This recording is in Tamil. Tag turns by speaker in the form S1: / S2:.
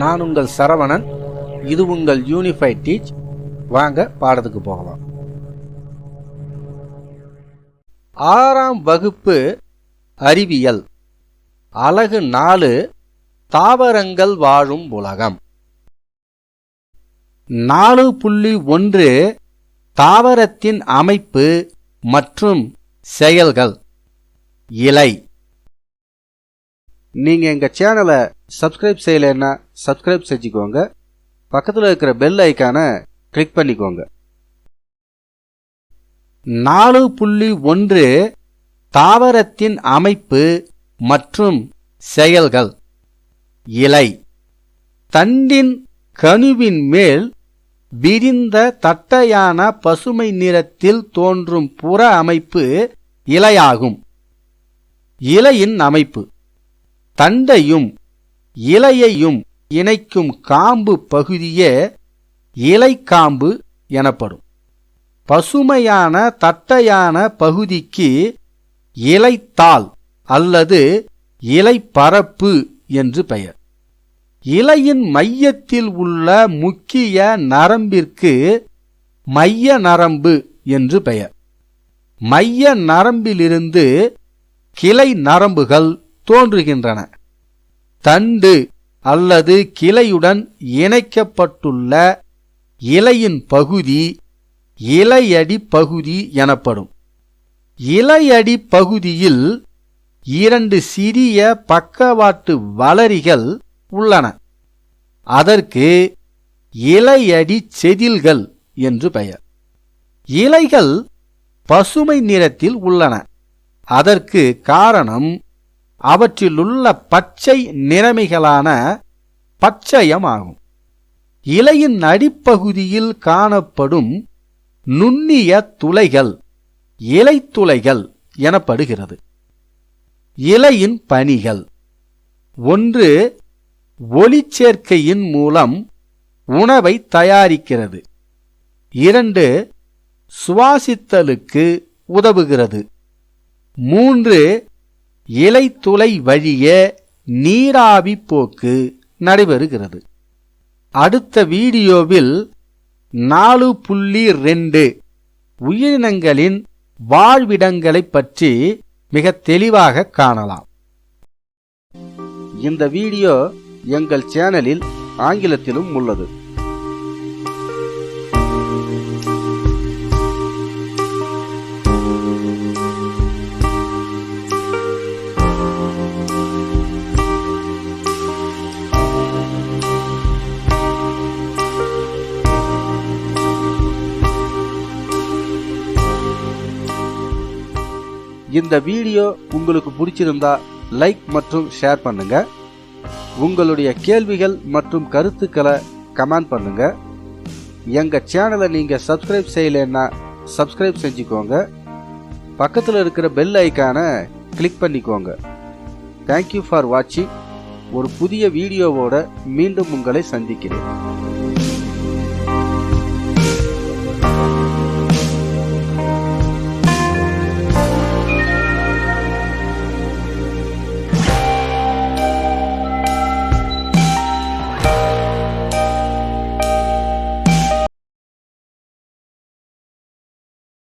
S1: நான் உங்கள் சரவணன். இது உங்கள் யூனிஃபைட் டீச். வாங்க பாடத்துக்கு போகலாம். 6ஆம் வகுப்பு அறிவியல், அலகு 4, தாவரங்கள் வாழும் உலகம். 4.1 தாவரத்தின் அமைப்பு மற்றும் செயல்கள். இலை. நீங்க எங்க சேனலை சப்ஸ்கிரைப் செய்யலைன்னா சப்ஸ்கிரைப் செஞ்சுக்கோங்க. பக்கத்தில் இருக்கிற பெல் ஐக்கானை கிளிக் பண்ணிக்கோங்க. 4.1 தாவரத்தின் அமைப்பு மற்றும் செயல்கள். இலை. தண்டின் கணுவின் மேல் விரிந்த தட்டையான பசுமை நிறத்தில் தோன்றும் புற அமைப்பு இலையாகும். இலையின் அமைப்பு. தண்டையும் இலையையும் இணைக்கும் காம்பு பகுதியே இலைக்காம்பு எனப்படும். பசுமையான தட்டையான பகுதிக்கு இலைத்தாள் அல்லது இலைப்பரப்பு என்று பெயர். இலையின் மையத்தில் உள்ள முக்கிய நரம்பிற்கு மைய நரம்பு என்று பெயர். மைய நரம்பிலிருந்து கிளை நரம்புகள் தோன்றுகின்றன. தண்டு அல்லது கிளையுடன் இணைக்கப்பட்டுள்ள இலையின் பகுதி இலையடி பகுதி எனப்படும். இலையடி பகுதியில் 2 சிறிய பக்கவாட்டு வளரிகள் உள்ளன. அதற்கு இலையடி செதில்கள் என்று பெயர். இலைகள் பசுமை நிறத்தில் உள்ளன. அதற்கு காரணம் அவற்றிலுள்ள பச்சை நிறமிகளான பச்சையமாகும். இலையின் அடிப்பகுதியில் காணப்படும் நுண்ணிய துளைகள் இலைத்துளைகள் எனப்படுகிறது. இலையின் பணிகள். 1. ஒளிச்சேர்க்கையின் மூலம் உணவை தயாரிக்கிறது. 2. சுவாசித்தலுக்கு உதவுகிறது. 3. இலைத்துளை வழியே நீராவி போக்கு நடைபெறுகிறது. அடுத்த வீடியோவில் 4.2 உயிரினங்களின் வாழ்விடங்களைப் பற்றி மிக தெளிவாக காணலாம். இந்த வீடியோ எங்கள் சேனலில் ஆங்கிலத்திலும் உள்ளது. இந்த வீடியோ உங்களுக்கு பிடிச்சிருந்தா லைக் மற்றும் ஷேர் பண்ணுங்க. உங்களுடைய கேள்விகள் மற்றும் கருத்துக்களை கமெண்ட் பண்ணுங்க. எங்க சேனலை நீங்க சப்ஸ்கிரைப் செய்யலைன்னா சப்ஸ்கிரைப் செஞ்சுக்கோங்க. பக்கத்தில் இருக்கிற பெல் ஐக்கானை கிளிக் பண்ணிக்கோங்க. தேங்க்யூ ஃபார் வாட்சிங். ஒரு புதிய வீடியோவோட மீண்டும் உங்களை சந்திக்கிறேன்.